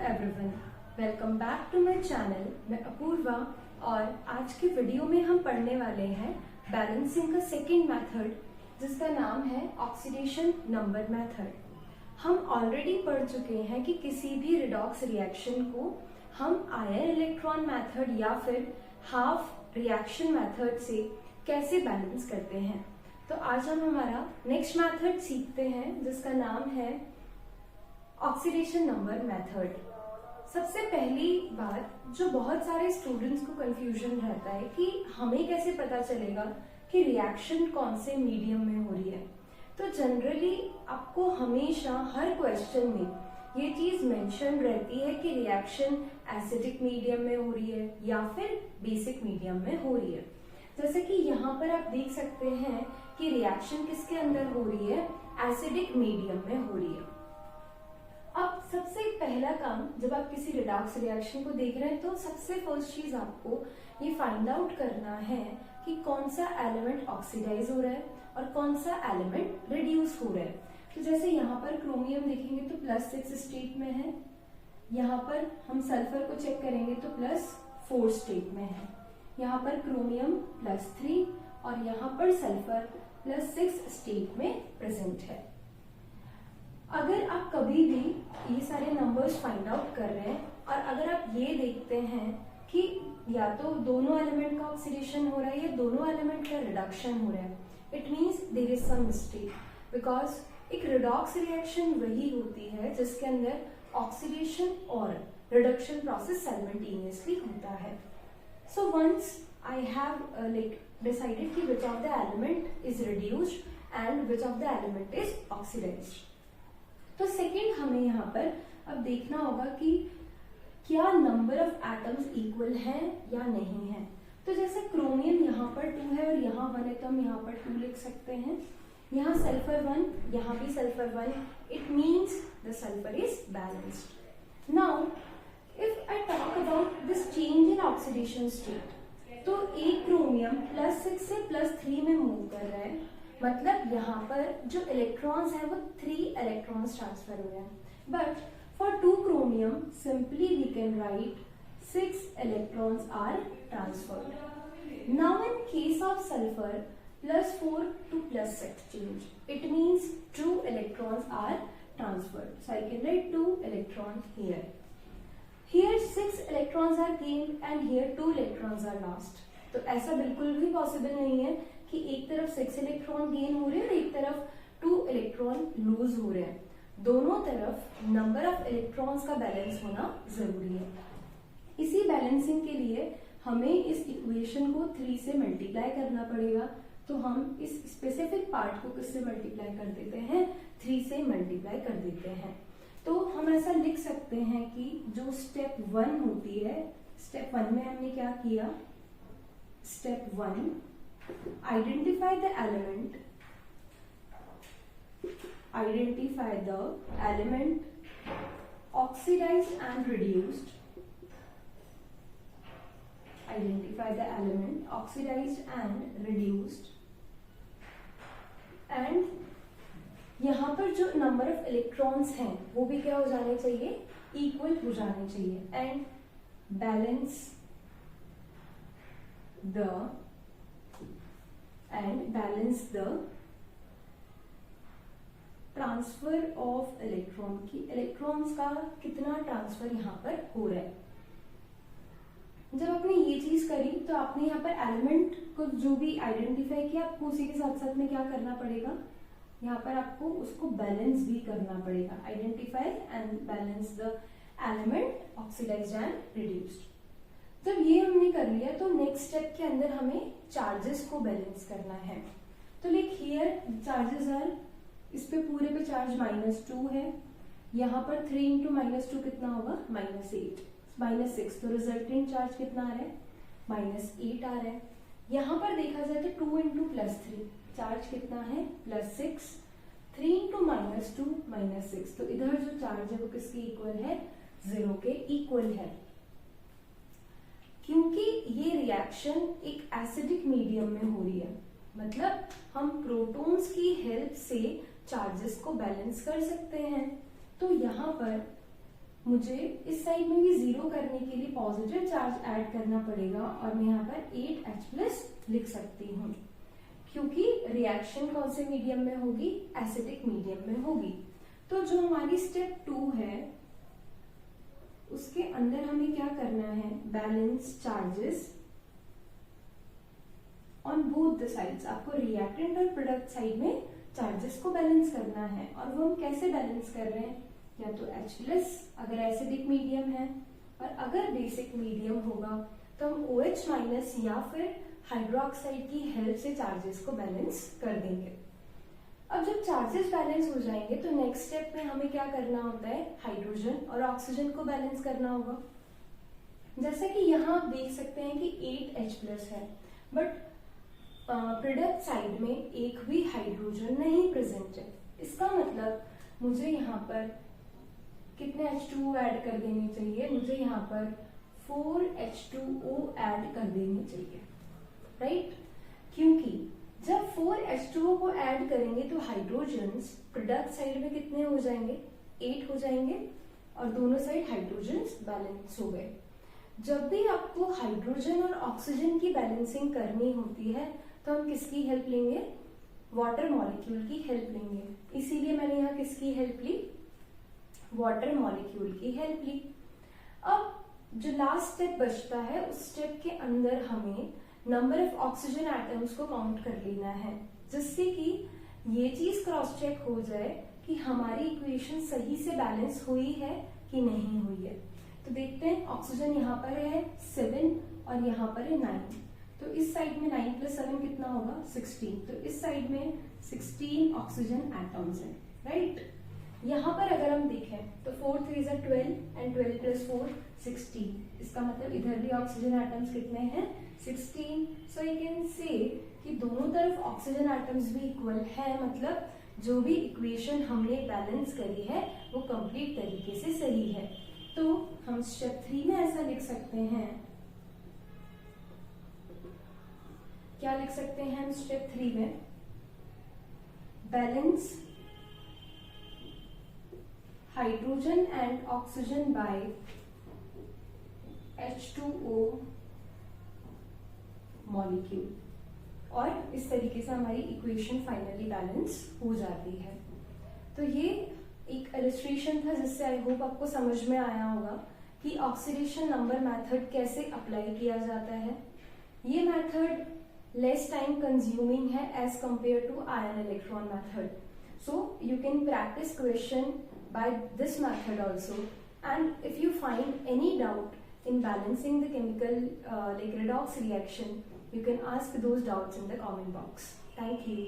Everyone, welcome back to my channel. मैं अपूर्वा और आज के वीडियो में हम पढ़ने वाले हैं बैलेंसिंग का सेकेंड मेथड जिसका नाम है ऑक्सीडेशन नंबर मेथड। हम ऑलरेडी पढ़ चुके हैं कि किसी भी रिडॉक्स रिएक्शन को हम आयन इलेक्ट्रॉन मेथड या फिर हाफ रिएक्शन मेथड से कैसे बैलेंस करते हैं। तो आज हम हमारा नेक्स्ट मेथड सीखते हैं जिसका नाम है ऑक्सीडेशन नंबर मेथड। सबसे पहली बात जो बहुत सारे स्टूडेंट्स को कंफ्यूजन रहता है कि हमें कैसे पता चलेगा कि रिएक्शन कौन से मीडियम में हो रही है। तो जनरली आपको हमेशा हर क्वेश्चन में ये चीज मेंशन रहती है कि रिएक्शन एसिडिक मीडियम में हो रही है या फिर बेसिक मीडियम में हो रही है। जैसे कि यहाँ पर आप देख सकते हैं कि रिएक्शन किसके अंदर हो रही है, एसिडिक मीडियम में हो रही है। अब सबसे पहला काम जब आप किसी रिडॉक्स रिएक्शन को देख रहे हैं तो सबसे फर्स्ट चीज आपको ये फाइंड आउट करना है कि कौन सा एलिमेंट ऑक्सीडाइज हो रहा है और कौन सा एलिमेंट रिड्यूस हो रहा है। तो जैसे यहाँ पर क्रोमियम देखेंगे तो +6 स्टेट में है, यहाँ पर हम सल्फर को चेक करेंगे तो +4 स्टेट में है, यहाँ पर क्रोमियम +3 और यहाँ पर सल्फर +6 स्टेट में प्रेजेंट है। अगर आप कभी भी ये सारे नंबर्स फाइंड आउट कर रहे हैं और अगर आप ये देखते हैं कि या तो दोनों एलिमेंट का ऑक्सीडेशन हो रहा है या दोनों एलिमेंट का रिडक्शन हो रहा है, it means there is some mistake. Because एक रिडॉक्स रिएक्शन वही होती है जिसके अंदर ऑक्सीडेशन और रिडक्शन प्रोसेस साइमल्टेनियसली होता है। So once I have decided कि which of the element is reduced and which of the element is oxidised, तो सेकेंड हमें यहाँ पर अब देखना होगा कि क्या नंबर ऑफ एटम्स इक्वल हैं या नहीं है। तो जैसे क्रोमियम यहाँ पर 2 है और यहाँ 1 है तो हम यहाँ पर 2 लिख सकते हैं, यहाँ सल्फर 1, यहाँ भी sulphur 1, it means the sulphur is balanced. Now if I talk about this change in oxidation state, तो एक क्रोमियम +6 से +3 में मूव कर रहा है, मतलब यहाँ पर जो इलेक्ट्रॉन्स हैं वो 3 इलेक्ट्रॉन्स ट्रांसफर हो रहे हैं। But for 2 chromium simply we can write 6 electrons are transferred. Now in case of sulfur +4 to +6 change, it means 2 electrons are transferred. So I can write 2 electrons here. Here 6 electrons are gained and here 2 electrons are lost. तो ऐसा बिल्कुल भी possible नहीं है कि एक तरफ 6 electron gain हो रहे हैं और एक तरफ 2 इलेक्ट्रॉन लूज हो रहे हैं। दोनों तरफ नंबर ऑफ इलेक्ट्रॉन्स का बैलेंस होना जरूरी है। इसी बैलेंसिंग के लिए हमें इस इक्वेशन को 3 से मल्टीप्लाई करना पड़ेगा। तो हम इस स्पेसिफिक पार्ट को किससे मल्टीप्लाई कर देते हैं, 3 से मल्टीप्लाई कर देते हैं। तो हम ऐसा लिख सकते हैं कि जो स्टेप 1 होती है, स्टेप 1 में हमने क्या किया, step 1 identify the element oxidized and reduced, identify the element oxidized and reduced, and यहाँ पर जो नंबर ऑफ इलेक्ट्रॉन्स हैं वो भी क्या हो जाने चाहिए, इक्वल हो जाने चाहिए, and balance the transfer of electron की इलेक्ट्रॉन्स का कितना ट्रांसफर यहाँ पर हो रहा है। जब आपने ये चीज करी तो आपने यहाँ पर एलिमेंट को जो भी आइडेंटिफाई किया, आपको उसी के साथ साथ में क्या करना पड़ेगा, यहाँ पर आपको उसको बैलेंस भी करना पड़ेगा। Identify and balance the element oxidised and reduced. जब ये हमने कर लिया तो नेक्स्ट स्टेप के अंदर हमें चार्जेस को बैलेंस करना है। तो लाइक हियर चार्जेस आर, इस पे पूरे पे चार्ज -2 है, यहाँ पर 3 × -2 कितना होगा, -8, -6, तो रिजल्टेंट चार्ज कितना आ रहा है, -8 आ रहा है। यहाँ पर देखा जाए तो 2 × +3 चार्ज कितना है, +6, 3 × -2 -6, तो इधर जो चार्ज है वो किसके इक्वल है, 0 के इक्वल है। क्योंकि ये रिएक्शन एक एसिडिक मीडियम में हो रही है, मतलब हम प्रोटॉन्स की हेल्प से चार्जेस को बैलेंस कर सकते हैं। तो यहाँ पर मुझे इस साइड में भी 0 करने के लिए पॉजिटिव चार्ज ऐड करना पड़ेगा और मैं यहाँ पर 8H+ लिख सकती हूँ, क्योंकि रिएक्शन कौन से मीडियम में होगी, एसिडिक मीडियम में होगी। तो जो हमारी स्टेप 2 है उसके अंदर हमें क्या करना है, balance charges on both the sides. आपको रिएक्टेंट और प्रोडक्ट साइड में चार्जेस को बैलेंस करना है, और वो हम कैसे बैलेंस कर रहे हैं, या तो H+ अगर एसिडिक मीडियम है, और अगर बेसिक मीडियम होगा तो हम OH- या फिर हाइड्रोक्साइड की हेल्प से चार्जेस को बैलेंस कर देंगे। अब जब चार्जेस बैलेंस हो जाएंगे तो नेक्स्ट स्टेप में हमें क्या करना होता है, हाइड्रोजन और ऑक्सीजन को बैलेंस करना होगा। जैसे कि यहाँ आप देख सकते हैं कि 8H+ है, बट प्रोडक्ट साइड में एक भी हाइड्रोजन नहीं प्रेजेंट है। इसका मतलब मुझे यहाँ पर कितने H2O ऐड कर देने चाहिए, मुझे यहाँ पर 4H2O ऐड कर देने चाहिए, राइट? क्योंकि जब 4H2O को ऐड करेंगे तो हाइड्रोजन्स प्रोडक्ट साइड में कितने हो जाएंगे, 8 हो जाएंगे, और दोनों साइड हाइड्रोजन्स बैलेंस हो गए। जब भी आपको हाइड्रोजन और ऑक्सीजन की बैलेंसिंग करनी होती है तो हम किसकी हेल्प लेंगे, वाटर मॉलिक्यूल की हेल्प लेंगे। इसीलिए मैंने यहाँ किसकी हेल्प ली, वाटर मॉलिक्यूल की हेल्प ली। अब जो लास्ट स्टेप बचता है उस स्टेप के अंदर हमें नंबर ऑफ ऑक्सीजन एटम्स को काउंट कर लेना है, जिससे कि ये चीज क्रॉस चेक हो जाए कि हमारी इक्वेशन सही से बैलेंस हुई है कि नहीं हुई है। तो देखते हैं, ऑक्सीजन यहाँ पर है 7 और यहाँ पर है 9, तो इस साइड में 9 + 7 कितना होगा, 16। तो इस साइड में 16 ऑक्सीजन एटम्स हैं, राइट? यहाँ पर अगर हम देखें तो 4 3 = 12 एंड 12 + 4 16। इसका मतलब इधर भी ऑक्सीजन एटम्स कितने हैं, 16। सो यू कैन से कि दोनों तरफ ऑक्सीजन एटम्स भी इक्वल है, मतलब जो भी इक्वेशन हमने बैलेंस करी है वो कंप्लीट तरीके से सही है। तो हम स्टेप 3 में ऐसा लिख सकते हैं, क्या लिख सकते हैं हम स्टेप 3 में, balance hydrogen and oxygen by H2O molecule, और इस तरीके से हमारी इक्वेशन फाइनली बैलेंस हो जाती है। तो ये एक इलस्ट्रेशन था जिससे आई होप आपको समझ में आया होगा कि ऑक्सीडेशन नंबर मेथड कैसे अप्लाई किया जाता है। ये मेथड लेस टाइम कंज्यूमिंग है as compare to ion electron method, so you can practice question by this method also, and if you find any doubt in balancing the chemical like redox reaction, you can ask those doubts in the comment box. Thank you.